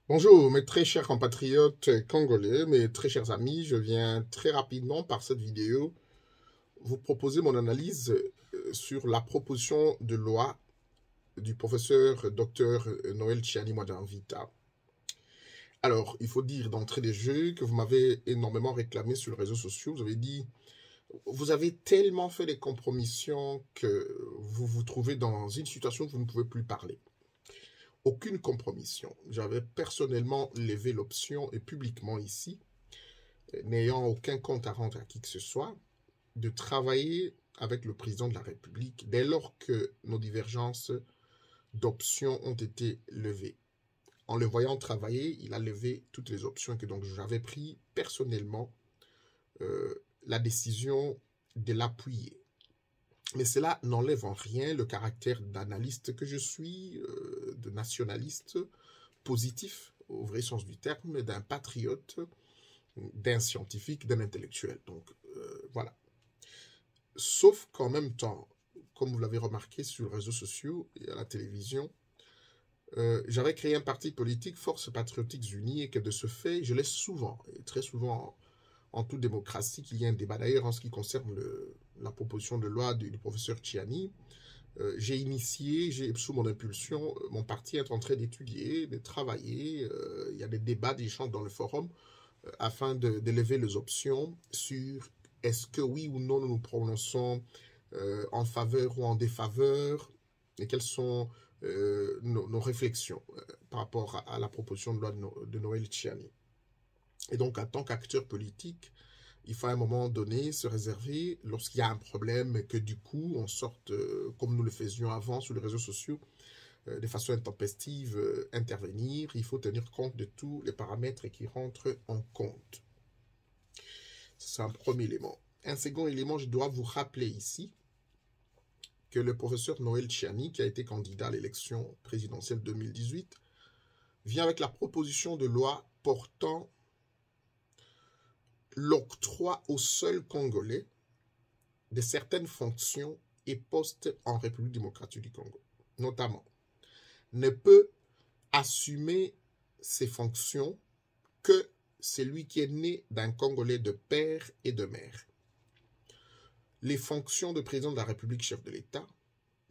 Bonjour, mes très chers compatriotes congolais, mes très chers amis, je viens très rapidement par cette vidéo vous proposer mon analyse sur la proposition de loi du professeur Dr Noël Tchiani Mwadamvita. Alors, il faut dire d'entrée des jeux que vous m'avez énormément réclamé sur les réseaux sociaux. Vous avez dit, vous avez tellement fait des compromissions que vous vous trouvez dans une situation où vous ne pouvez plus parler. Aucune compromission. J'avais personnellement levé l'option et publiquement ici, n'ayant aucun compte à rendre à qui que ce soit, de travailler avec le président de la République dès lors que nos divergences d'options ont été levées. En le voyant travailler, il a levé toutes les options et que donc j'avais pris personnellement la décision de l'appuyer. Mais cela n'enlève en rien le caractère d'analyste que je suis, de nationaliste positif, au vrai sens du terme, d'un patriote, d'un scientifique, d'un intellectuel. Donc, voilà. Sauf qu'en même temps, comme vous l'avez remarqué sur les réseaux sociaux et à la télévision, j'avais créé un parti politique, Forces Patriotiques Unies, et que de ce fait, je laisse souvent, et très souvent en toute démocratie, qu'il y ait un débat. D'ailleurs, en ce qui concerne la proposition de loi du professeur Tchiani, j'ai initié, sous mon impulsion, mon parti est en train d'étudier, de travailler. Il y a des débats, des échanges dans le forum afin d'élever les options sur est-ce que oui ou non nous nous prononçons en faveur ou en défaveur et quelles sont nos réflexions par rapport à la proposition de loi de Noël Tchiani. Et donc, en tant qu'acteur politique, il faut à un moment donné se réserver, lorsqu'il y a un problème, que du coup, on sorte, comme nous le faisions avant sur les réseaux sociaux, de façon intempestive, intervenir. Il faut tenir compte de tous les paramètres qui rentrent en compte. C'est un premier élément. Un second élément, je dois vous rappeler ici que le professeur Noël Tchiani, qui a été candidat à l'élection présidentielle 2018, vient avec la proposition de loi portant l'octroi aux seuls Congolais de certaines fonctions et postes en République démocratique du Congo. Notamment, ne peut assumer ces fonctions que celui qui est né d'un Congolais de père et de mère. Les fonctions de président de la République, chef de l'État,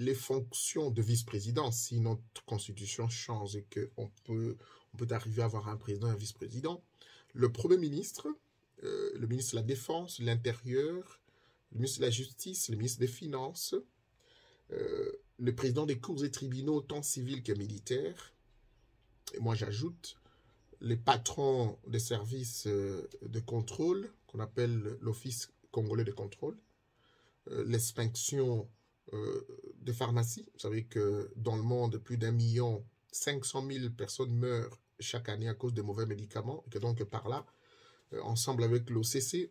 les fonctions de vice-président, si notre constitution change et qu'on peut arriver à avoir un président et un vice-président, le Premier ministre, le ministre de la Défense, l'Intérieur, le ministre de la Justice, le ministre des Finances, le président des cours et tribunaux, tant civils que militaires, et moi j'ajoute les patrons des services de contrôle, qu'on appelle l'Office congolais de contrôle, l'inspection de pharmacie. Vous savez que dans le monde, plus d'1,5 million personnes meurent chaque année à cause de mauvais médicaments, et que donc par là, ensemble avec l'OCC,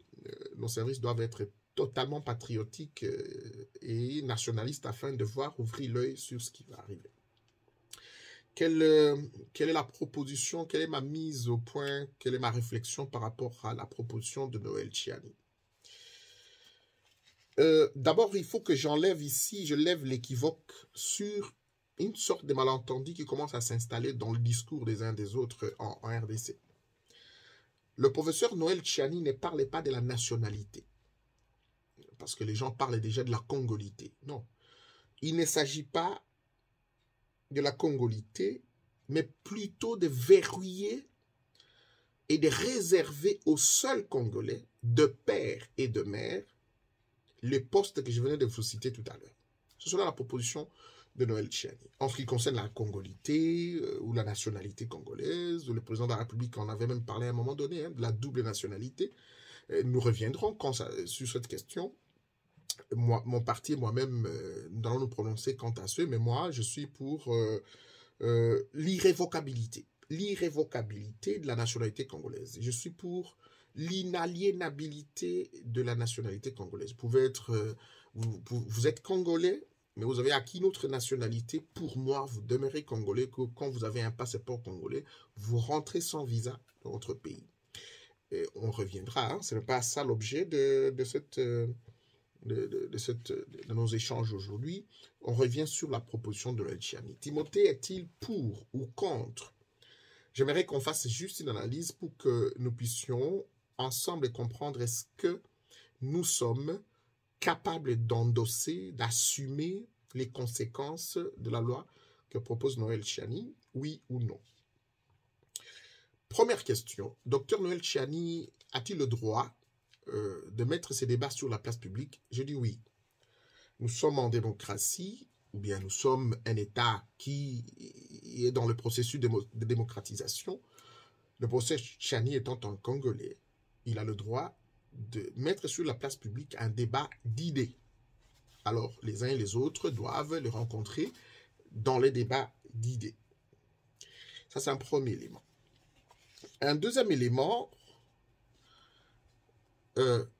nos services doivent être totalement patriotiques et nationalistes afin de voir ouvrir l'œil sur ce qui va arriver. Quelle est la proposition, quelle est ma mise au point, quelle est ma réflexion par rapport à la proposition de Noël Tchiani? D'abord, il faut que je lève l'équivoque sur une sorte de malentendu qui commence à s'installer dans le discours des uns des autres en RDC. Le professeur Noël Tchiani ne parlait pas de la nationalité, parce que les gens parlaient déjà de la congolité. Non, il ne s'agit pas de la congolité, mais plutôt de verrouiller et de réserver aux seuls Congolais, de père et de mère, les postes que je venais de vous citer tout à l'heure. Ce sera la proposition de Noël Tchiani. En ce qui concerne la congolité ou la nationalité congolaise, le président de la République en avait même parlé à un moment donné, de la double nationalité. Nous reviendrons sur cette question. Mon parti et moi-même, nous allons nous prononcer quant à ce, mais moi, je suis pour l'irrévocabilité. L'irrévocabilité de la nationalité congolaise. Je suis pour l'inaliénabilité de la nationalité congolaise. Vous pouvez être, vous êtes congolais, mais vous avez acquis notre nationalité. Pour moi, vous demeurez congolais que quand vous avez un passeport congolais, vous rentrez sans visa dans votre pays. Et on reviendra, hein, ce n'est pas ça l'objet de nos échanges aujourd'hui. On revient sur la proposition de Noël Tchiani. Timothée est-il pour ou contre J'aimerais qu'on fasse juste une analyse pour que nous puissions ensemble comprendre est-ce que nous sommes capables d'endosser, d'assumer les conséquences de la loi que propose Noël Chiani, oui ou non. Première question, Dr Noël Chiani a-t-il le droit de mettre ses débats sur la place publique? Je dis oui. Nous sommes en démocratie, ou bien nous sommes un État qui est dans le processus de démocratisation. Le professeur Chiani étant un Congolais, il a le droit de mettre sur la place publique un débat d'idées. Alors, les uns et les autres doivent le rencontrer dans les débats d'idées. Ça, c'est un premier élément. Un deuxième élément,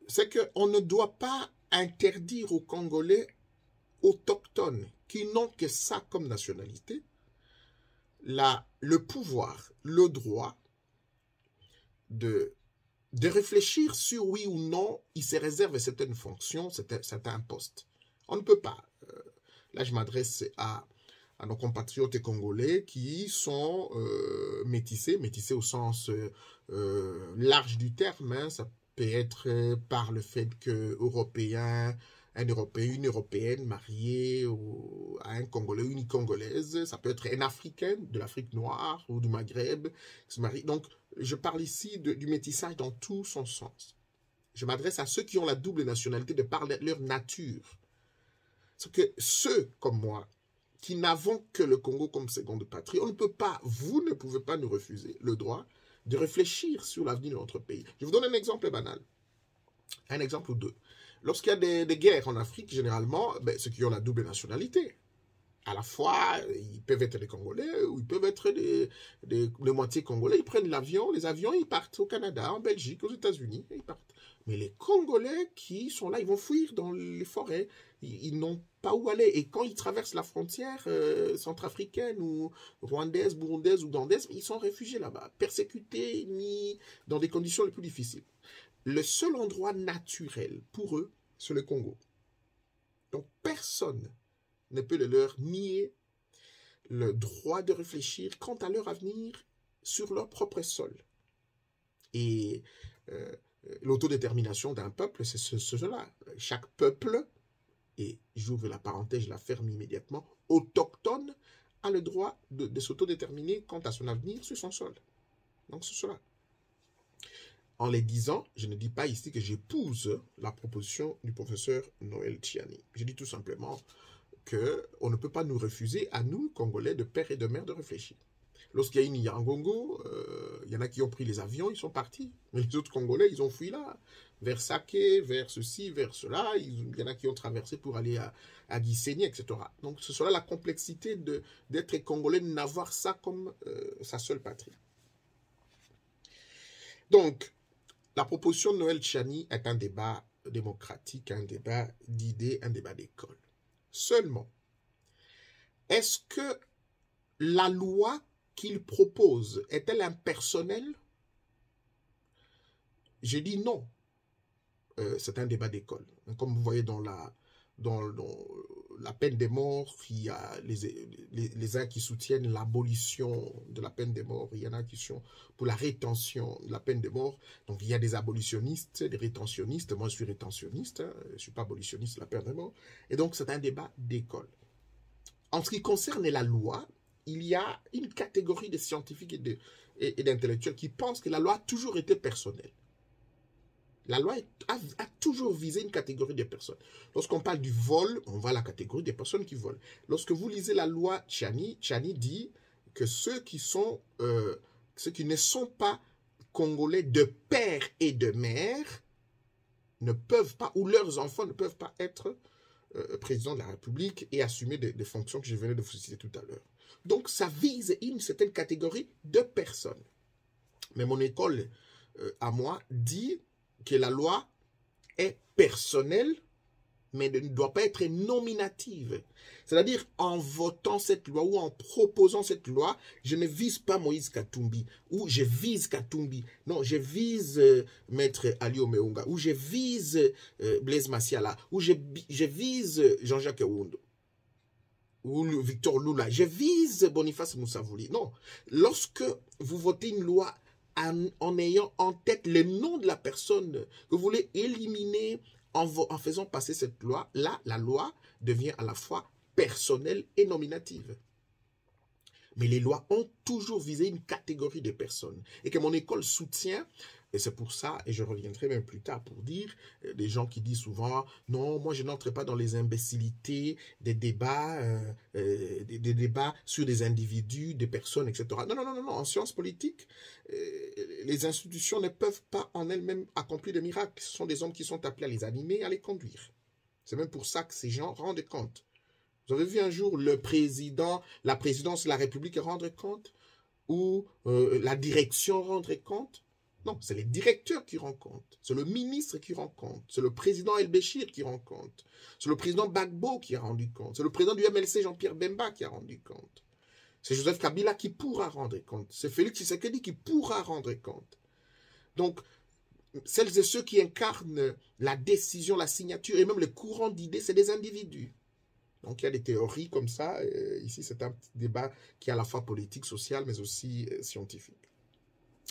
c'est qu'on ne doit pas interdire aux Congolais autochtones qui n'ont que ça comme nationalité, le pouvoir, le droit de réfléchir sur oui ou non il se réserve certaines fonctions, certains postes. On ne peut pas. Là, je m'adresse à nos compatriotes congolais qui sont métissés au sens large du terme. Hein. Ça peut être par le fait qu'un Européen, une Européenne mariée à un Congolais ou une Congolaise. Ça peut être un Africain de l'Afrique noire ou du Maghreb qui se marie. Donc, je parle ici du métissage dans tout son sens. Je m'adresse à ceux qui ont la double nationalité de par leur nature. C'est que ceux comme moi, qui n'avons que le Congo comme seconde patrie, vous ne pouvez pas nous refuser le droit de réfléchir sur l'avenir de notre pays. Je vous donne un exemple banal. Un exemple ou deux. Lorsqu'il y a des guerres en Afrique, généralement, ceux qui ont la double nationalité, à la fois, ils peuvent être des Congolais ou ils peuvent être des moitié Congolais. Ils prennent l'avion, les avions, ils partent au Canada, en Belgique, aux États-Unis, ils partent. Mais les Congolais qui sont là, ils vont fuir dans les forêts. Ils n'ont pas où aller. Et quand ils traversent la frontière centrafricaine ou rwandaise, burundaise ou ugandaise, ils sont réfugiés là-bas, persécutés, mis dans des conditions les plus difficiles. Le seul endroit naturel pour eux, c'est le Congo. Donc personne ne peut leur nier le droit de réfléchir quant à leur avenir sur leur propre sol. Et l'autodétermination d'un peuple, c'est cela. Chaque peuple, et j'ouvre la parenthèse, je la ferme immédiatement, autochtone, a le droit de s'autodéterminer quant à son avenir sur son sol. Donc c'est cela. En les disant, je ne dis pas ici que j'épouse la proposition du professeur Noël Chiani. Je dis tout simplement qu'on ne peut pas nous refuser, à nous, Congolais, de père et de mère, de réfléchir. Lorsqu'il y a une Yangongo, il y en a qui ont pris les avions, ils sont partis. Mais les autres Congolais, ils ont fui là, vers Saké, vers ceci, vers cela. Il y en a qui ont traversé pour aller à Gisenyi, etc. Donc, ce sera la complexité d'être Congolais, de n'avoir ça comme sa seule patrie. Donc, la proposition de Noël Chiani est un débat démocratique, un débat d'idées, un débat d'école. Seulement, est-ce que la loi qu'il propose est-elle impersonnelle? Je dis non. C'est un débat d'école. Comme vous voyez dans la peine des morts, il y a les uns qui soutiennent l'abolition de la peine des morts, il y en a qui sont pour la rétention de la peine des morts. Donc il y a des abolitionnistes, des rétentionnistes. Moi je suis rétentionniste, hein, je ne suis pas abolitionniste de la peine des morts. Et donc c'est un débat d'école. En ce qui concerne la loi, il y a une catégorie de scientifiques et d'intellectuels qui pensent que la loi a toujours été personnelle. La loi a toujours visé une catégorie de personnes. Lorsqu'on parle du vol, on voit la catégorie des personnes qui volent. Lorsque vous lisez la loi Chiani dit que ceux qui ne sont pas congolais de père et de mère ne peuvent pas, ou leurs enfants ne peuvent pas être président de la République et assumer des fonctions que je venais de vous citer tout à l'heure. Donc, ça vise une certaine catégorie de personnes. Mais mon école, à moi, dit que la loi est personnelle, mais ne doit pas être nominative. C'est-à-dire, en votant cette loi ou en proposant cette loi, je ne vise pas Moïse Katumbi, ou je vise Katumbi. Non, je vise Maître Ali Omeunga, ou je vise Blaise Massiala, ou je vise Jean-Jacques Oundo. ou le Victor Lula, je vise Boniface Moussavouli. Non, lorsque vous votez une loi en ayant en tête le nom de la personne que vous voulez éliminer en faisant passer cette loi, là, la loi devient à la fois personnelle et nominative. Mais les lois ont toujours visé une catégorie de personnes. Et que mon école soutient, et c'est pour ça, et je reviendrai même plus tard pour dire, des gens qui disent souvent, non, moi je n'entre pas dans les imbécilités des débats sur des individus, des personnes, etc. Non, non, non, non, en sciences politiques, les institutions ne peuvent pas en elles-mêmes accomplir des miracles. Ce sont des hommes qui sont appelés à les animer, à les conduire. C'est même pour ça que ces gens rendent compte. Vous avez vu un jour le président, la présidence de la République rendre compte ou la direction rendre compte? Non, c'est les directeurs qui rendent compte. C'est le ministre qui rend compte. C'est le président El-Béchir qui rend compte. C'est le président Gbagbo qui a rendu compte. C'est le président du MLC Jean-Pierre Bemba qui a rendu compte. C'est Joseph Kabila qui pourra rendre compte. C'est Félix Tshisekedi qui pourra rendre compte. Donc, celles et ceux qui incarnent la décision, la signature et même le courant d'idées, c'est des individus. Donc, il y a des théories comme ça. Ici, c'est un petit débat qui est à la fois politique, social, mais aussi scientifique.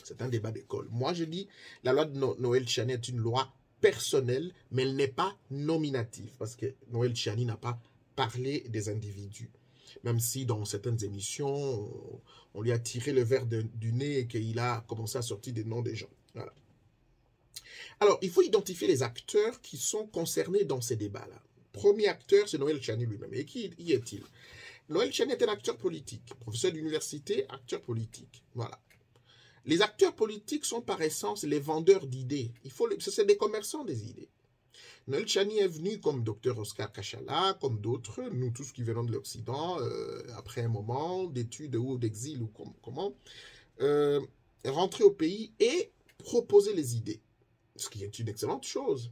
C'est un débat d'école. Moi, je dis, la loi de Noël Tchiani est une loi personnelle, mais elle n'est pas nominative, parce que Noël Tchiani n'a pas parlé des individus. Même si dans certaines émissions, on lui a tiré le verre du nez et qu'il a commencé à sortir des noms des gens. Voilà. Alors, il faut identifier les acteurs qui sont concernés dans ces débats-là. Premier acteur, c'est Noël Tchiani lui-même. Et qui y est-il? Noël Tchiani est un acteur politique, professeur d'université, acteur politique. Voilà. Les acteurs politiques sont par essence les vendeurs d'idées. C'est des commerçants des idées. Noël Tchiani est venu comme docteur Oscar Kachala, comme d'autres, nous tous qui venons de l'Occident, après un moment d'études ou d'exil ou comment, rentrer au pays et proposer les idées, ce qui est une excellente chose.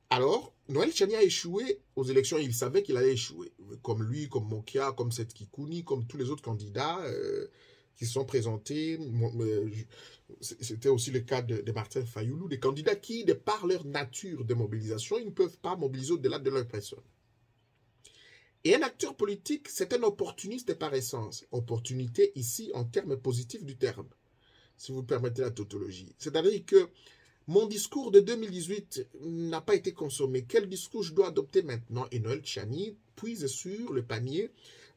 Alors, Noël Tchiani a échoué aux élections, il savait qu'il allait échouer. Comme lui, comme Mokia, comme Seth Kikouni, comme tous les autres candidats qui se sont présentés. C'était aussi le cas de Martin Fayoulou, des candidats qui, de par leur nature de mobilisation, ils ne peuvent pas mobiliser au-delà de leur personne. Et un acteur politique, c'est un opportuniste par essence. Opportunité ici en termes positifs du terme, si vous permettez la tautologie. C'est-à-dire que mon discours de 2018 n'a pas été consommé. Quel discours je dois adopter maintenant? Et Noël Tchiani puise sur le panier.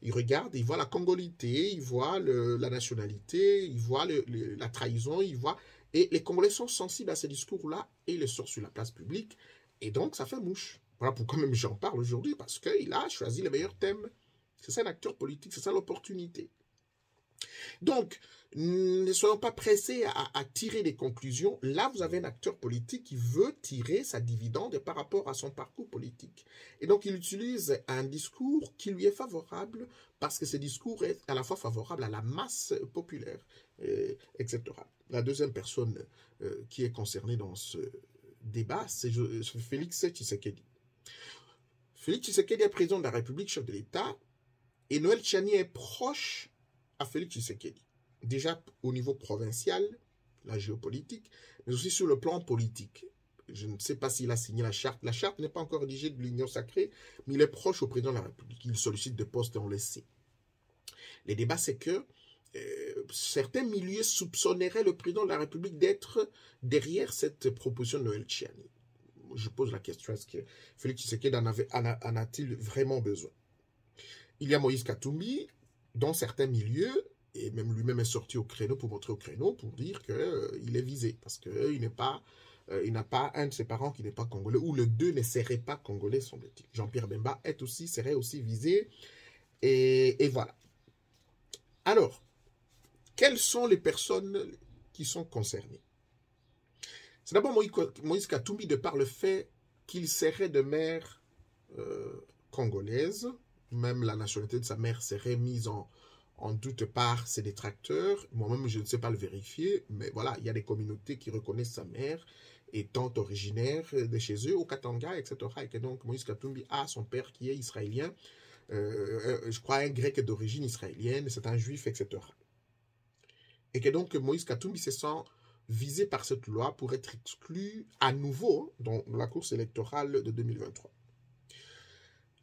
Il regarde, il voit la congolité, il voit la nationalité, il voit la trahison, il voit... Et les Congolais sont sensibles à ces discours-là et ils le sortent sur la place publique. Et donc, ça fait mouche. Voilà pourquoi même j'en parle aujourd'hui, parce qu'il a choisi les meilleurs thèmes. C'est ça un acteur politique, c'est ça l'opportunité. Donc, ne soyons pas pressés à tirer des conclusions. Là, vous avez un acteur politique qui veut tirer sa dividende par rapport à son parcours politique. Et donc, il utilise un discours qui lui est favorable parce que ce discours est à la fois favorable à la masse populaire, etc. La deuxième personne qui est concernée dans ce débat, c'est Félix Tshisekedi. Félix Tshisekedi est président de la République, chef de l'État, et Noël Tchiani est proche à Félix Tshisekedi. Déjà au niveau provincial, la géopolitique, mais aussi sur le plan politique. Je ne sais pas s'il a signé la charte. La charte n'est pas encore rédigée de l'Union sacrée, mais il est proche au président de la République. Il sollicite des postes et on le sait. Les débats, c'est que certains milieux soupçonneraient le président de la République d'être derrière cette proposition de Noël Tchiani. Je pose la question, est-ce que Félix Tshisekedi en a-t-il vraiment besoin? Il y a Moïse Katumbi, dans certains milieux, et même lui-même est sorti au créneau pour montrer au créneau, pour dire qu'il est visé, parce qu'il n'a pas un de ses parents qui n'est pas congolais, ou les deux ne seraient pas congolais, semble-t-il. Jean-Pierre Bemba serait aussi visé, et voilà. Alors, quelles sont les personnes qui sont concernées? C'est d'abord Moïse Katumbi, de par le fait qu'il serait de mère congolaise, même la nationalité de sa mère serait mise en doute par ses détracteurs. Moi-même, je ne sais pas le vérifier, mais voilà, il y a des communautés qui reconnaissent sa mère étant originaire de chez eux, au Katanga, etc. Et que donc Moïse Katumbi a son père qui est israélien, je crois un grec d'origine israélienne, c'est un juif, etc. Et que donc Moïse Katumbi se sent visé par cette loi pour être exclu à nouveau dans la course électorale de 2023.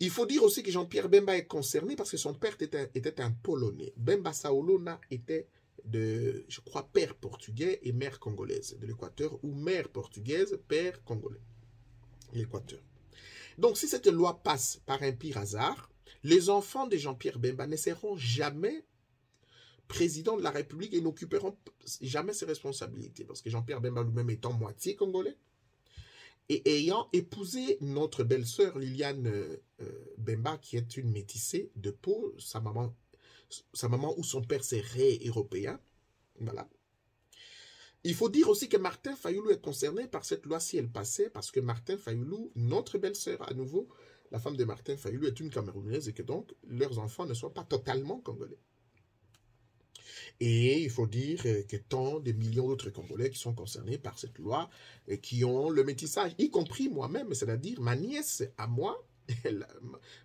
Il faut dire aussi que Jean-Pierre Bemba est concerné parce que son père était un Polonais. Bemba Saolona était de, je crois, père portugais et mère congolaise de l'Équateur, ou mère portugaise, père congolais, l'Équateur. Donc, si cette loi passe par un pire hasard, les enfants de Jean-Pierre Bemba ne seront jamais président de la République et n'occuperont jamais ses responsabilités. Parce que Jean-Pierre Bemba lui-même étant moitié congolais et ayant épousé notre belle-sœur Liliane Bemba, qui est une métissée de peau, sa maman ou son père serait européen. Voilà. Il faut dire aussi que Martin Fayulu est concerné par cette loi si elle passait, parce que Martin Fayulu, notre belle-sœur à nouveau, la femme de Martin Fayulu est une Camerounaise et que donc leurs enfants ne sont pas totalement congolais. Et il faut dire que tant de millions d'autres Congolais qui sont concernés par cette loi et qui ont le métissage, y compris moi-même, c'est-à-dire ma nièce à moi,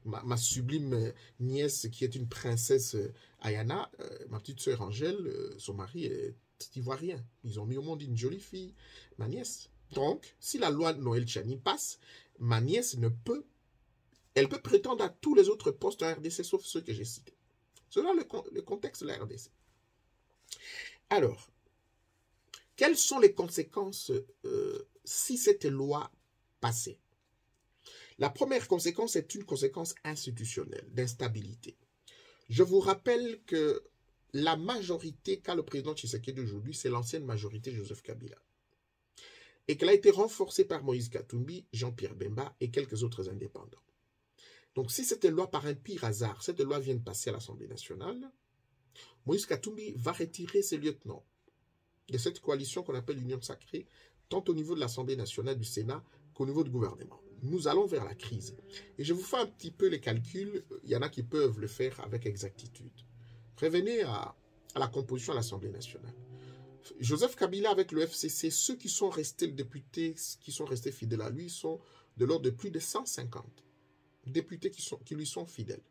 ma sublime nièce qui est une princesse Ayana, ma petite sœur Angèle, son mari est ivoirien. Ils ont mis au monde une jolie fille, ma nièce. Donc, si la loi Noël Tchani passe, ma nièce elle peut prétendre à tous les autres postes en RDC sauf ceux que j'ai cités. C'est là le contexte de la RDC. Alors, quelles sont les conséquences si cette loi passait? La première conséquence est une conséquence institutionnelle, d'instabilité. Je vous rappelle que la majorité qu'a le président Tshisekedi d'aujourd'hui, c'est l'ancienne majorité Joseph Kabila. Et qu'elle a été renforcée par Moïse Katumbi, Jean-Pierre Bemba et quelques autres indépendants. Donc si cette loi, par un pire hasard, cette loi vient de passer à l'Assemblée nationale, Moïse Katumbi va retirer ses lieutenants de cette coalition qu'on appelle l'Union sacrée, tant au niveau de l'Assemblée nationale du Sénat qu'au niveau du gouvernement. Nous allons vers la crise. Et je vous fais un petit peu les calculs, il y en a qui peuvent le faire avec exactitude. Revenez à la composition de l'Assemblée nationale. Joseph Kabila avec le FCC, ceux qui sont restés, les députés qui sont restés fidèles à lui, sont de l'ordre de plus de 150 députés qui lui sont fidèles.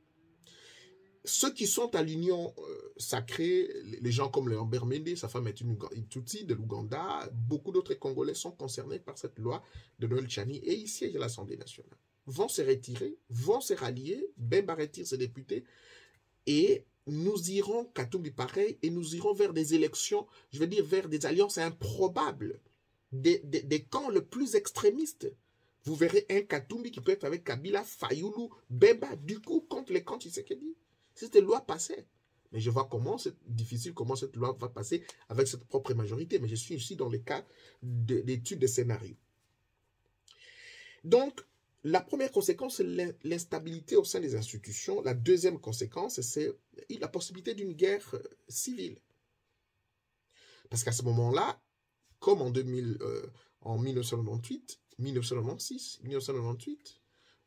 Ceux qui sont à l'Union sacrée, les gens comme Léambert Mende, sa femme est une Tutsi de l'Ouganda, beaucoup d'autres Congolais sont concernés par cette loi de Noël Tchani et ils siègent à l'Assemblée nationale. Vont se retirer, vont se rallier, Bemba retire ses députés et nous irons, Katumbi pareil, et nous irons vers des élections, je veux dire vers des alliances improbables, des camps le plus extrémistes. Vous verrez un Katumbi qui peut être avec Kabila, Fayulu, Bemba, du coup, contre les camps Tshisekedi. Si cette loi passait, mais je vois comment c'est difficile, comment cette loi va passer avec cette propre majorité, mais je suis ici dans le cas d'études de scénario. Donc, la première conséquence, c'est l'instabilité au sein des institutions. La deuxième conséquence, c'est la possibilité d'une guerre civile. Parce qu'à ce moment-là, comme en 1998, 1996, 1998,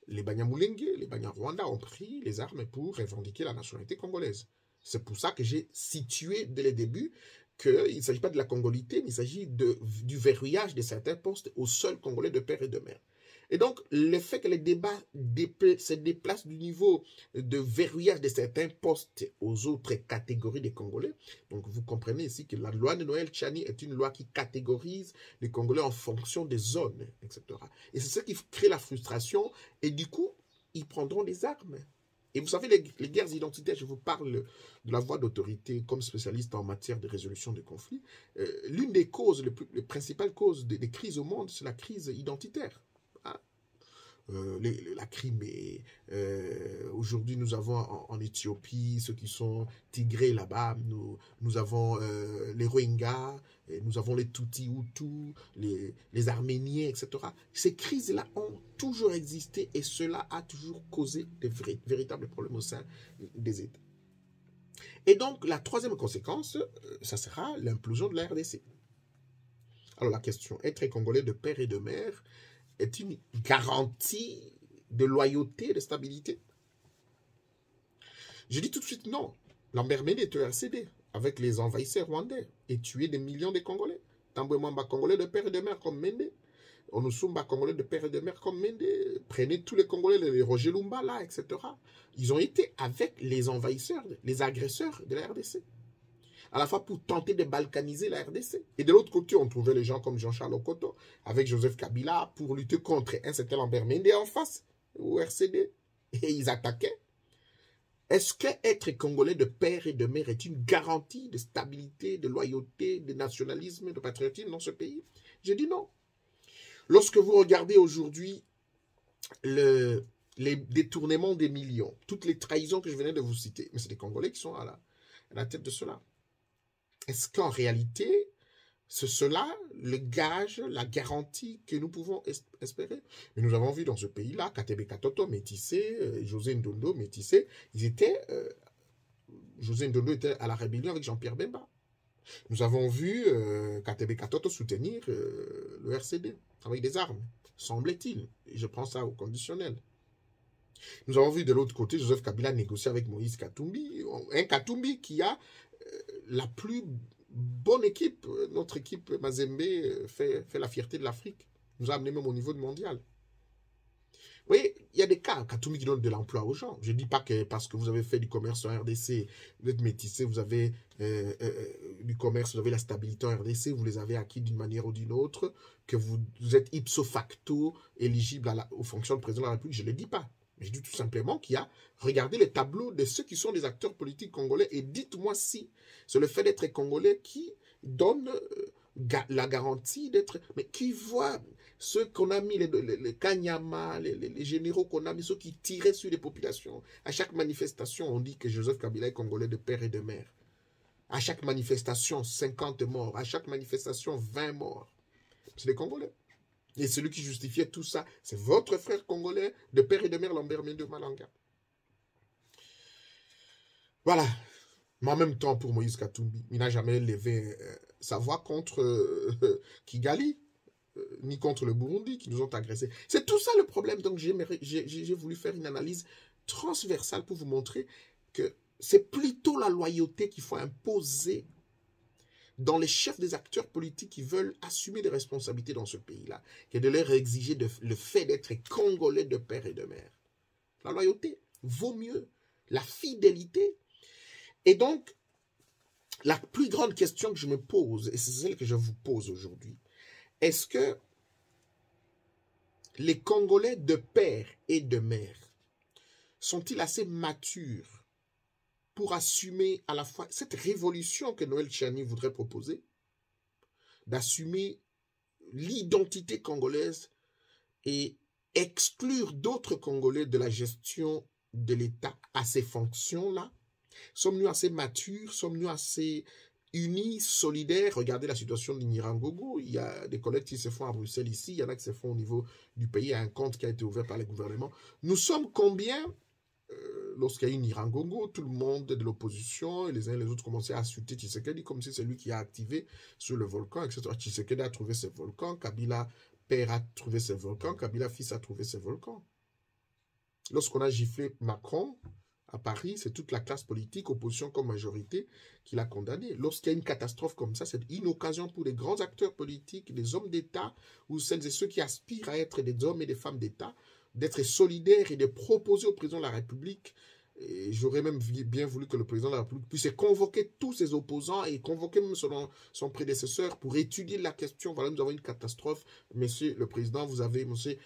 les Banyamulenge, les Banyarwanda ont pris les armes pour revendiquer la nationalité congolaise. C'est pour ça que j'ai situé dès le début qu'il ne s'agit pas de la congolité, mais il s'agit du verrouillage de certains postes aux seuls Congolais de père et de mère. Et donc, le fait que les débats se déplacent du niveau de verrouillage de certains postes aux autres catégories des Congolais, donc vous comprenez ici que la loi de Noël Tchani est une loi qui catégorise les Congolais en fonction des zones, etc. Et c'est ça qui crée la frustration, et du coup, ils prendront les armes. Et vous savez, les guerres identitaires, je vous parle de la voie d'autorité comme spécialiste en matière de résolution de conflits. L'une des causes, les principales causes des crises au monde, c'est la crise identitaire. La Crimée, aujourd'hui nous avons en Éthiopie ceux qui sont Tigrés là-bas, nous avons les Rohingyas, nous avons les Tutsis Hutus, les Arméniens, etc. Ces crises-là ont toujours existé et cela a toujours causé de véritables problèmes au sein des États. Et donc la troisième conséquence, ça sera l'implosion de la RDC. Alors la question, être Congolais de père et de mère est une garantie de loyauté, de stabilité? Je dis tout de suite non. Lambert Mende est RCD avec les envahisseurs rwandais et tué des millions de Congolais. Tambwe Mwamba Congolais de père et de mère comme Mende. Onusumba Congolais de père et de mère comme Mende. Prenez tous les Congolais, les Roger Lumba là, etc. Ils ont été avec les envahisseurs, les agresseurs de la RDC. À la fois pour tenter de balkaniser la RDC. Et de l'autre côté, on trouvait les gens comme Jean-Charles Okoto, avec Joseph Kabila, pour lutter contre un certain Lambert Mende en face, au RCD. et ils attaquaient. Est-ce que être Congolais de père et de mère est une garantie de stabilité, de loyauté, de nationalisme, de patriotisme dans ce pays? J'ai dit non. Lorsque vous regardez aujourd'hui les détournements des millions, toutes les trahisons que je venais de vous citer, mais c'est des Congolais qui sont à la tête de cela. Est-ce qu'en réalité, c'est cela le gage, la garantie que nous pouvons espérer? Mais nous avons vu dans ce pays-là, Katebe Katoto métissé, José Ndondo métissé, José Ndondo était à la rébellion avec Jean-Pierre Bemba. Nous avons vu Katebe Katoto soutenir le RCD avec des armes, semble-t-il. Je prends ça au conditionnel. Nous avons vu de l'autre côté Joseph Kabila négocier avec Moïse Katumbi, un Katumbi qui a la plus bonne équipe. Notre équipe Mazembe fait la fierté de l'Afrique. Nous a amené même au niveau mondial. Vous voyez, il y a des cas, Katumbi qui donne de l'emploi aux gens. Je ne dis pas que parce que vous avez fait du commerce en RDC, vous êtes métissé, vous avez du commerce, vous avez la stabilité en RDC, vous les avez acquis d'une manière ou d'une autre, que vous êtes ipso facto éligible aux fonctions de président de la République. Je ne le dis pas. Mais je dis tout simplement qu'il y a, regardez les tableaux de ceux qui sont des acteurs politiques congolais et dites-moi si c'est le fait d'être congolais qui donne la garantie d'être... Mais qui voit ceux qu'on a mis, les Kanyama, les généraux qu'on a mis, ceux qui tiraient sur les populations. À chaque manifestation, on dit que Joseph Kabila est congolais de père et de mère. À chaque manifestation, 50 morts. À chaque manifestation, 20 morts. C'est des Congolais. Et celui qui justifiait tout ça, c'est votre frère congolais de père et de mère, Lambert Mende Malanga. Voilà. Mais en même temps, pour Moïse Katumbi, il n'a jamais levé sa voix contre Kigali, ni contre le Burundi qui nous ont agressés. C'est tout ça le problème. Donc j'ai voulu faire une analyse transversale pour vous montrer que c'est plutôt la loyauté qu'il faut imposer dans les chefs des acteurs politiques qui veulent assumer des responsabilités dans ce pays-là, que de leur exiger le fait d'être congolais de père et de mère. La loyauté vaut mieux la fidélité. Et donc, la plus grande question que je me pose, et c'est celle que je vous pose aujourd'hui, est-ce que les Congolais de père et de mère sont-ils assez matures pour assumer à la fois cette révolution que Noël Tchani voudrait proposer, d'assumer l'identité congolaise et exclure d'autres Congolais de la gestion de l'État à ces fonctions-là? Sommes-nous assez matures? Sommes-nous assez unis, solidaires? Regardez la situation de Nirangogo. Il y a des collectes qui se font à Bruxelles ici, il y en a qui se font au niveau du pays, il y a un compte qui a été ouvert par les gouvernements. Nous sommes combien? Lorsqu'il y a eu Nirangogo, tout le monde de l'opposition et les uns et les autres commençaient à insulter Tshisekedi comme si c'est lui qui a activé sur le volcan, etc. Tshisekedi a trouvé ses volcans, Kabila père a trouvé ses volcans, Kabila fils a trouvé ses volcans. Lorsqu'on a giflé Macron à Paris, c'est toute la classe politique, opposition comme majorité, qui l'a condamné. Lorsqu'il y a une catastrophe comme ça, c'est une occasion pour les grands acteurs politiques, les hommes d'État, ou celles et ceux qui aspirent à être des hommes et des femmes d'État, d'être solidaires et de proposer au président de la République, et j'aurais même bien voulu que le président de la République puisse convoquer tous ses opposants et convoquer même son prédécesseur pour étudier la question. Voilà, nous avons une catastrophe. Monsieur le président, vous avez, monsieur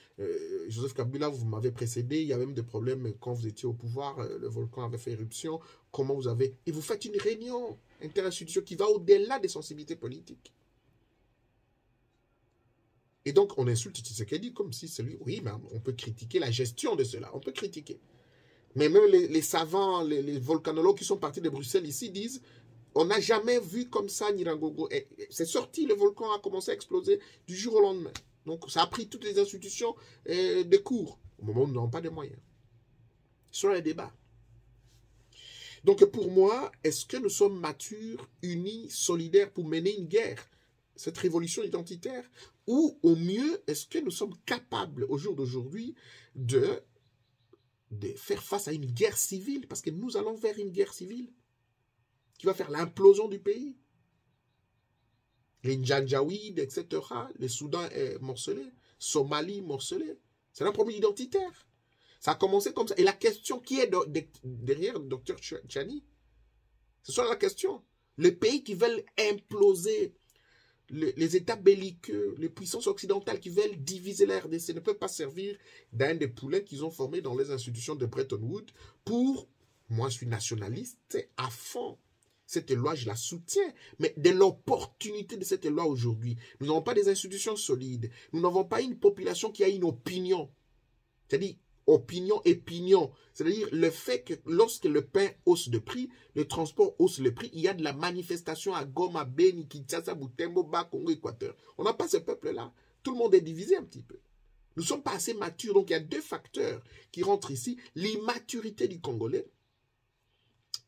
Joseph Kabila, vous m'avez précédé, il y a même des problèmes quand vous étiez au pouvoir, le volcan avait fait éruption, comment vous avez... Et vous faites une réunion interinstitutionnelle qui va au-delà des sensibilités politiques. Et donc, on insulte Tshisekedi comme si c'est lui. Oui, mais on peut critiquer la gestion de cela. On peut critiquer. Mais même les savants, les volcanologues qui sont partis de Bruxelles ici disent on n'a jamais vu comme ça Nirangogo. C'est sorti, le volcan a commencé à exploser du jour au lendemain. Donc, ça a pris toutes les institutions de cours. Au moment où nous n'avons pas de moyens. Sur les débats. Donc, pour moi, est-ce que nous sommes matures, unis, solidaires pour mener une guerre, cette révolution identitaire? Ou au mieux, est-ce que nous sommes capables au jour d'aujourd'hui de faire face à une guerre civile? Parce que nous allons vers une guerre civile qui va faire l'implosion du pays. Les Ndjanjaouides, etc. Le Soudan est morcelé. Somalie morcelée. C'est un problème identitaire. Ça a commencé comme ça. Et la question qui est derrière le docteur Tchani, c'est ça la question. Les pays qui veulent imploser les États belliqueux, les puissances occidentales qui veulent diviser la RDC ne peuvent pas servir d'un des poulets qu'ils ont formés dans les institutions de Bretton Woods pour... Moi, je suis nationaliste à fond. Cette loi, je la soutiens. Mais de l'opportunité de cette loi aujourd'hui, nous n'avons pas des institutions solides. Nous n'avons pas une population qui a une opinion. C'est-à-dire, opinion et pignon. C'est-à-dire le fait que lorsque le pain hausse de prix, le transport hausse le prix, il y a de la manifestation à Goma, Beni, Kinshasa, Butembo, Bas, Congo, Équateur. On n'a pas ce peuple-là. Tout le monde est divisé un petit peu. Nous ne sommes pas assez matures. Donc, il y a deux facteurs qui rentrent ici. L'immaturité du Congolais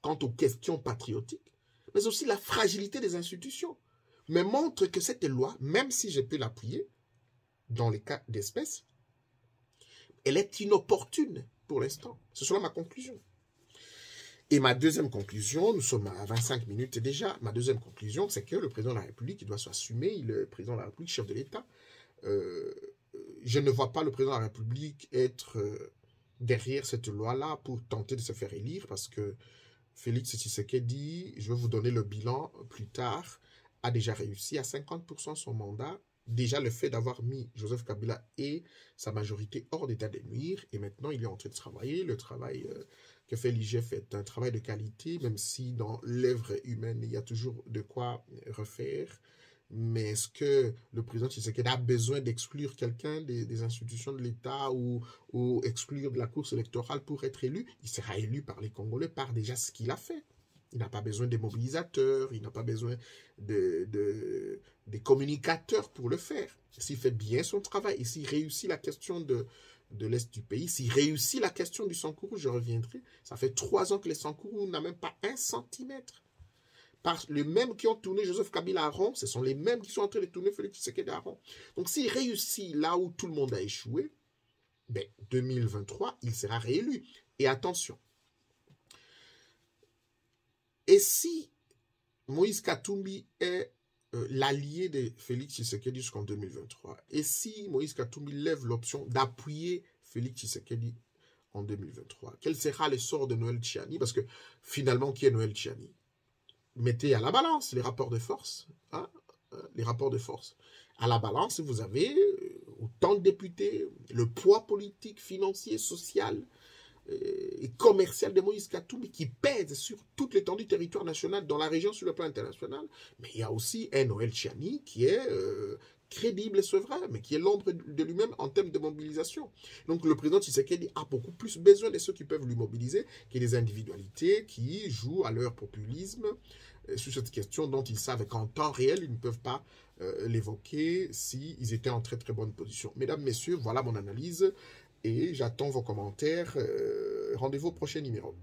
quant aux questions patriotiques, mais aussi la fragilité des institutions, me montre que cette loi, même si je peux l'appuyer, dans les cas d'espèce, elle est inopportune pour l'instant. C'est cela ma conclusion. Et ma deuxième conclusion, nous sommes à 25 minutes déjà, ma deuxième conclusion, c'est que le président de la République, il doit s'assumer, le président de la République, chef de l'État, je ne vois pas le président de la République être derrière cette loi-là pour tenter de se faire élire, parce que Félix Tshisekedi, je vais vous donner le bilan plus tard, a déjà réussi à 50% son mandat. Déjà le fait d'avoir mis Joseph Kabila et sa majorité hors d'état de nuire, et maintenant il est en train de travailler. Le travail que fait l'IGF est un travail de qualité, même si dans l'œuvre humaine, il y a toujours de quoi refaire. Mais est-ce que le président Tshisekedi a besoin d'exclure quelqu'un des institutions de l'État ou exclure de la course électorale pour être élu? Il sera élu par les Congolais par déjà ce qu'il a fait. Il n'a pas besoin des mobilisateurs, il n'a pas besoin des communicateurs pour le faire. S'il fait bien son travail et s'il réussit la question de l'Est du pays, s'il réussit la question du Sankourou, je reviendrai. Ça fait 3 ans que les Sankourou n'a même pas 1 centimètre. Parce que les mêmes qui ont tourné Joseph Kabila à rond, ce sont les mêmes qui sont en train de tourner Félix Tshisekedi à rond. Donc s'il réussit là où tout le monde a échoué, ben 2023, il sera réélu. Et attention, et si Moïse Katumbi est l'allié de Félix Tshisekedi jusqu'en 2023, et si Moïse Katumbi lève l'option d'appuyer Félix Tshisekedi en 2023, quel sera le sort de Noël Tchiani? Parce que finalement, qui est Noël Tchiani? Mettez à la balance les rapports de force, hein, les rapports de force. À la balance, vous avez autant de députés, le poids politique, financier, social et commercial de Moïse Katumbi qui pèse sur toute l'étendue du territoire national, dans la région, sur le plan international. Mais il y a aussi un Noël Tchiani qui est crédible, c'est vrai, mais qui est l'ombre de lui-même en termes de mobilisation. Donc le président Tshisekedi a beaucoup plus besoin de ceux qui peuvent lui mobiliser que des individualités qui jouent à leur populisme sur cette question dont ils savent qu'en temps réel, ils ne peuvent pas l'évoquer s'ils étaient en très très bonne position. Mesdames, messieurs, voilà mon analyse et j'attends vos commentaires. Rendez-vous au prochain numéro.